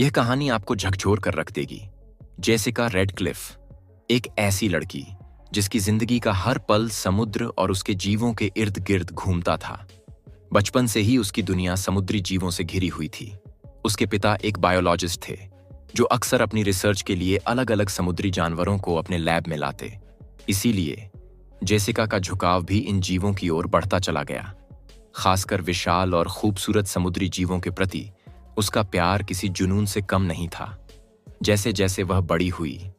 यह कहानी आपको झकझोर कर रख देगी। जेसिका रेडक्लिफ, एक ऐसी लड़की जिसकी जिंदगी का हर पल समुद्र और उसके जीवों के इर्द गिर्द घूमता था। बचपन से ही उसकी दुनिया समुद्री जीवों से घिरी हुई थी। उसके पिता एक बायोलॉजिस्ट थे जो अक्सर अपनी रिसर्च के लिए अलग अलग समुद्री जानवरों को अपने लैब में लाते। इसीलिए जेसिका का झुकाव भी इन जीवों की ओर बढ़ता चला गया। खासकर विशाल और खूबसूरत समुद्री जीवों के प्रति उसका प्यार किसी जुनून से कम नहीं था। जैसे जैसे वह बड़ी हुई,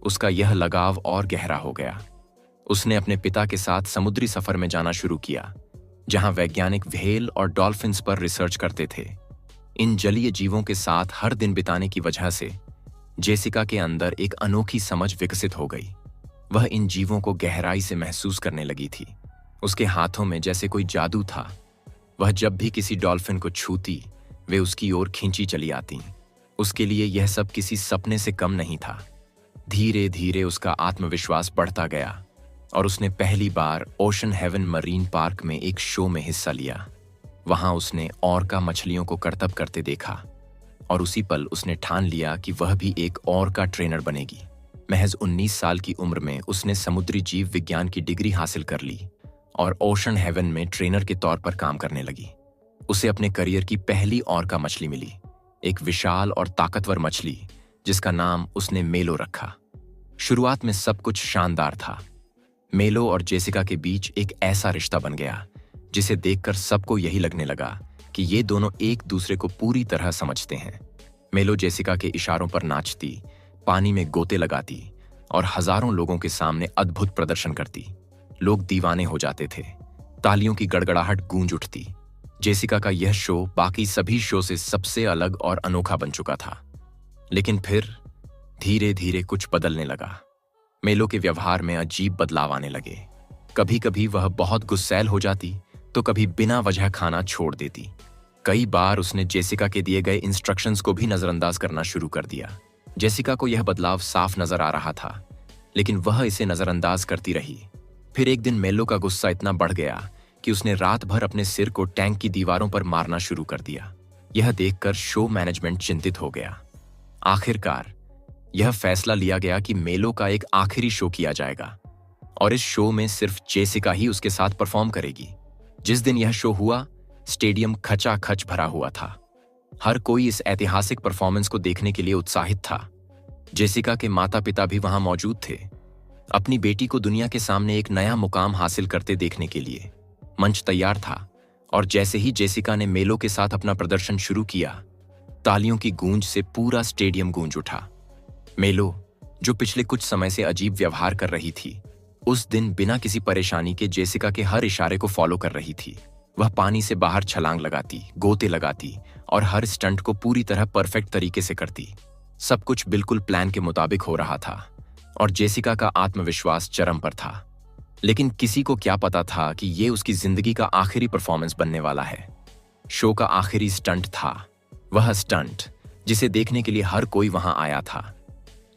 उसका यह लगाव और गहरा हो गया। उसने अपने पिता के साथ समुद्री सफर में जाना शुरू किया, जहां वैज्ञानिक व्हेल और डॉल्फिन्स पर रिसर्च करते थे। इन जलीय जीवों के साथ हर दिन बिताने की वजह से जेसिका के अंदर एक अनोखी समझ विकसित हो गई। वह इन जीवों को गहराई से महसूस करने लगी थी। उसके हाथों में जैसे कोई जादू था। वह जब भी किसी डॉल्फिन को छूती, वे उसकी ओर खींची चली आती। उसके लिए यह सब किसी सपने से कम नहीं था। धीरे धीरे उसका आत्मविश्वास बढ़ता गया और उसने पहली बार ओशन हेवन मरीन पार्क में एक शो में हिस्सा लिया। वहां उसने ऑर्का मछलियों को करतब करते देखा और उसी पल उसने ठान लिया कि वह भी एक ऑर्का ट्रेनर बनेगी। महज 19 साल की उम्र में उसने समुद्री जीव विज्ञान की डिग्री हासिल कर ली और ओशन हेवन में ट्रेनर के तौर पर काम करने लगी। उसे अपने करियर की पहली ऑर्का मछली मिली, एक विशाल और ताकतवर मछली जिसका नाम उसने मेलो रखा। शुरुआत में सब कुछ शानदार था। मेलो और जेसिका के बीच एक ऐसा रिश्ता बन गया जिसे देखकर सबको यही लगने लगा कि ये दोनों एक दूसरे को पूरी तरह समझते हैं। मेलो जेसिका के इशारों पर नाचती, पानी में गोते लगाती और हजारों लोगों के सामने अद्भुत प्रदर्शन करती। लोग दीवाने हो जाते थे। तालियों की गड़गड़ाहट गूंज उठती। जेसिका का यह शो बाकी सभी शो से सबसे अलग और अनोखा बन चुका था। लेकिन फिर धीरे धीरे कुछ बदलने लगा। मेलो के व्यवहार में अजीब बदलाव आने लगे। कभी कभी वह बहुत गुस्सैल हो जाती तो कभी बिना वजह खाना छोड़ देती। कई बार उसने जेसिका के दिए गए इंस्ट्रक्शंस को भी नजरअंदाज करना शुरू कर दिया। जेसिका को यह बदलाव साफ नजर आ रहा था, लेकिन वह इसे नजरअंदाज करती रही। फिर एक दिन मेलो का गुस्सा इतना बढ़ गया कि उसने रात भर अपने सिर को टैंक की दीवारों पर मारना शुरू कर दिया। यह देखकर शो मैनेजमेंट चिंतित हो गया। आखिरकार यह फैसला लिया गया कि मेलो का एक आखिरी शो किया जाएगा और इस शो में सिर्फ जेसिका ही उसके साथ परफॉर्म करेगी। जिस दिन यह शो हुआ, स्टेडियम खचाखच भरा हुआ था। हर कोई इस ऐतिहासिक परफॉर्मेंस को देखने के लिए उत्साहित था। जेसिका के माता पिता भी वहां मौजूद थे, अपनी बेटी को दुनिया के सामने एक नया मुकाम हासिल करते देखने के लिए। मंच तैयार था और जैसे ही जेसिका ने मेलो के साथ अपना प्रदर्शन शुरू किया, तालियों की गूंज से पूरा स्टेडियम गूंज उठा। मेलो, जो पिछले कुछ समय से अजीब व्यवहार कर रही थी, उस दिन बिना किसी परेशानी के जेसिका के हर इशारे को फॉलो कर रही थी। वह पानी से बाहर छलांग लगाती, गोते लगाती और हर स्टंट को पूरी तरह परफेक्ट तरीके से करती। सब कुछ बिल्कुल प्लान के मुताबिक हो रहा था और जेसिका का आत्मविश्वास चरम पर था। लेकिन किसी को क्या पता था कि ये उसकी जिंदगी का आखिरी परफॉर्मेंस बनने वाला है। शो का आखिरी स्टंट था, वह स्टंट जिसे देखने के लिए हर कोई वहां आया था।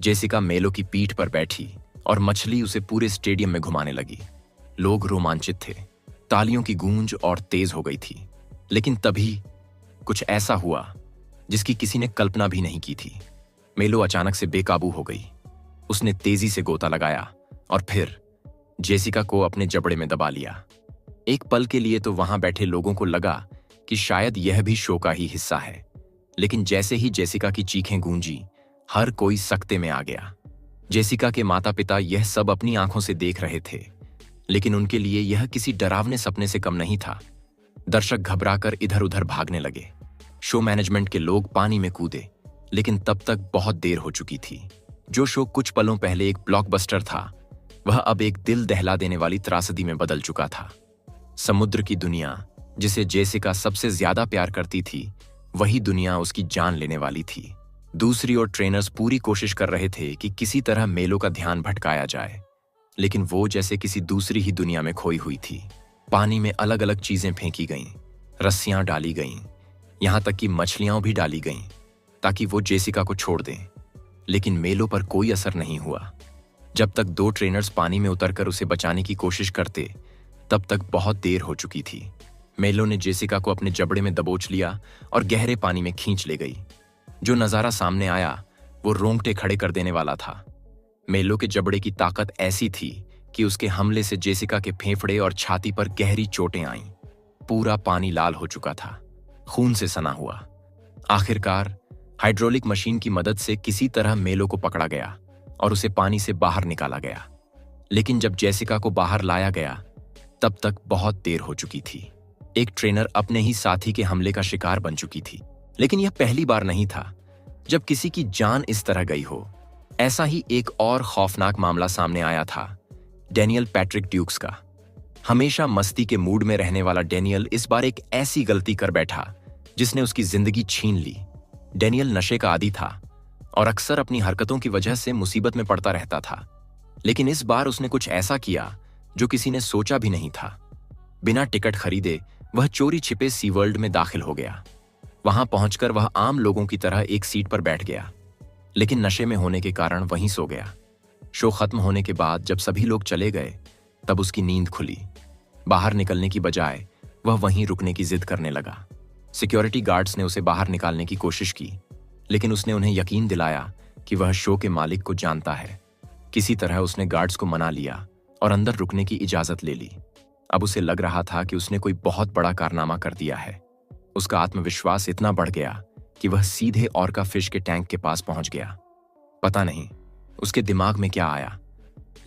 जेसिका मेलो की पीठ पर बैठी और मछली उसे पूरे स्टेडियम में घुमाने लगी। लोग रोमांचित थे, तालियों की गूंज और तेज हो गई थी। लेकिन तभी कुछ ऐसा हुआ जिसकी किसी ने कल्पना भी नहीं की थी। मेलो अचानक से बेकाबू हो गई। उसने तेजी से गोता लगाया और फिर जेसिका को अपने जबड़े में दबा लिया। एक पल के लिए तो वहां बैठे लोगों को लगा कि शायद यह भी शो का ही हिस्सा है। लेकिन जैसे ही जेसिका की चीखें गूंजी, हर कोई सकते में आ गया। जेसिका के माता पिता यह सब अपनी आंखों से देख रहे थे, लेकिन उनके लिए यह किसी डरावने सपने से कम नहीं था। दर्शक घबराकर इधर उधर भागने लगे। शो मैनेजमेंट के लोग पानी में कूदे, लेकिन तब तक बहुत देर हो चुकी थी। जो शो कुछ पलों पहले एक ब्लॉकबस्टर था, वह अब एक दिल दहला देने वाली त्रासदी में बदल चुका था। समुद्र की दुनिया, जिसे जेसिका सबसे ज्यादा प्यार करती थी, वही दुनिया उसकी जान लेने वाली थी। दूसरी ओर ट्रेनर्स पूरी कोशिश कर रहे थे कि किसी तरह मेलो का ध्यान भटकाया जाए, लेकिन वो जैसे किसी दूसरी ही दुनिया में खोई हुई थी। पानी में अलग अलग चीजें फेंकी गईं, रस्सियां डाली गईं, यहां तक कि मछलियां भी डाली गईं ताकि वो जेसिका को छोड़ दें। लेकिन मेलो पर कोई असर नहीं हुआ। जब तक 2 ट्रेनर्स पानी में उतरकर उसे बचाने की कोशिश करते, तब तक बहुत देर हो चुकी थी। मेलो ने जेसिका को अपने जबड़े में दबोच लिया और गहरे पानी में खींच ले गई। जो नजारा सामने आया वो रोंगटे खड़े कर देने वाला था। मेलो के जबड़े की ताकत ऐसी थी कि उसके हमले से जेसिका के फेफड़े और छाती पर गहरी चोटें आईं। पूरा पानी लाल हो चुका था, खून से सना हुआ। आखिरकार हाइड्रोलिक मशीन की मदद से किसी तरह मेलो को पकड़ा गया और उसे पानी से बाहर निकाला गया। लेकिन जब जेसिका को बाहर लाया गया तब तक बहुत देर हो चुकी थी। एक ट्रेनर अपने ही साथी के हमले का शिकार बन चुकी थी। लेकिन यह पहली बार नहीं था जब किसी की जान इस तरह गई हो। ऐसा ही एक और खौफनाक मामला सामने आया था डैनियल पैट्रिक ड्यूक्स का। हमेशा मस्ती के मूड में रहने वाला डैनियल इस बार एक ऐसी गलती कर बैठा जिसने उसकी जिंदगी छीन ली। डैनियल नशे का आदी था और अक्सर अपनी हरकतों की वजह से मुसीबत में पड़ता रहता था। लेकिन इस बार उसने कुछ ऐसा किया जो किसी ने सोचा भी नहीं था। बिना टिकट खरीदे वह चोरी छिपे सी वर्ल्ड में दाखिल हो गया। वहां पहुंचकर वह आम लोगों की तरह एक सीट पर बैठ गया, लेकिन नशे में होने के कारण वहीं सो गया। शो खत्म होने के बाद जब सभी लोग चले गए तब उसकी नींद खुली। बाहर निकलने की बजाय वह वहीं रुकने की जिद करने लगा। सिक्योरिटी गार्ड्स ने उसे बाहर निकालने की कोशिश की, लेकिन उसने उन्हें यकीन दिलाया कि वह शो के मालिक को जानता है। किसी तरह उसने गार्ड्स को मना लिया और अंदर रुकने की इजाजत ले ली। अब उसे लग रहा था कि उसने कोई बहुत बड़ा कारनामा कर दिया है। उसका आत्मविश्वास इतना बढ़ गया कि वह सीधे ऑर्का फिश के टैंक के पास पहुंच गया। पता नहीं उसके दिमाग में क्या आया,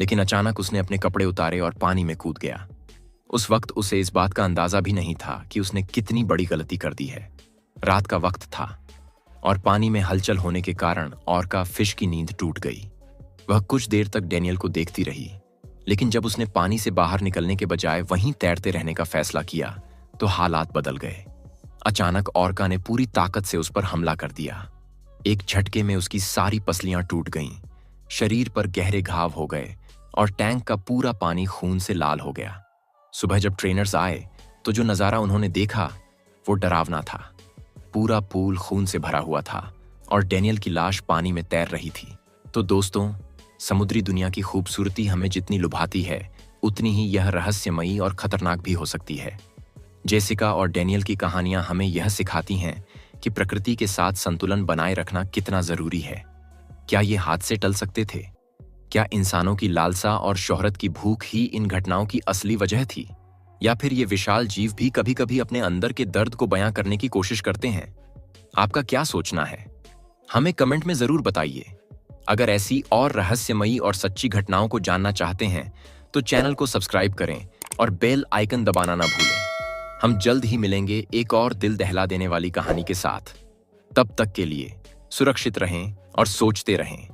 लेकिन अचानक उसने अपने कपड़े उतारे और पानी में कूद गया। उस वक्त उसे इस बात का अंदाजा भी नहीं था कि उसने कितनी बड़ी गलती कर दी है। रात का वक्त था और पानी में हलचल होने के कारण ऑर्का फिश की नींद टूट गई। वह कुछ देर तक डैनियल को देखती रही, लेकिन जब उसने पानी से बाहर निकलने के बजाय वहीं तैरते रहने का फैसला किया तो हालात बदल गए। अचानक ऑर्का ने पूरी ताकत से उस पर हमला कर दिया। एक झटके में उसकी सारी पसलियां टूट गईं, शरीर पर गहरे घाव हो गए और टैंक का पूरा पानी खून से लाल हो गया। सुबह जब ट्रेनर्स आए तो जो नजारा उन्होंने देखा वो डरावना था। पूरा पूल खून से भरा हुआ था और डैनियल की लाश पानी में तैर रही थी। तो दोस्तों, समुद्री दुनिया की खूबसूरती हमें जितनी लुभाती है उतनी ही यह रहस्यमयी और खतरनाक भी हो सकती है। जेसिका और डैनियल की कहानियां हमें यह सिखाती हैं कि प्रकृति के साथ संतुलन बनाए रखना कितना जरूरी है। क्या ये हादसे टल सकते थे? क्या इंसानों की लालसा और शोहरत की भूख ही इन घटनाओं की असली वजह थी? या फिर ये विशाल जीव भी कभी कभी अपने अंदर के दर्द को बयां करने की कोशिश करते हैं? आपका क्या सोचना है? हमें कमेंट में जरूर बताइए। अगर ऐसी और रहस्यमयी और सच्ची घटनाओं को जानना चाहते हैं तो चैनल को सब्सक्राइब करें और बेल आइकन दबाना ना भूलें। हम जल्द ही मिलेंगे एक और दिल दहला देने वाली कहानी के साथ। तब तक के लिए सुरक्षित रहें और सोचते रहें।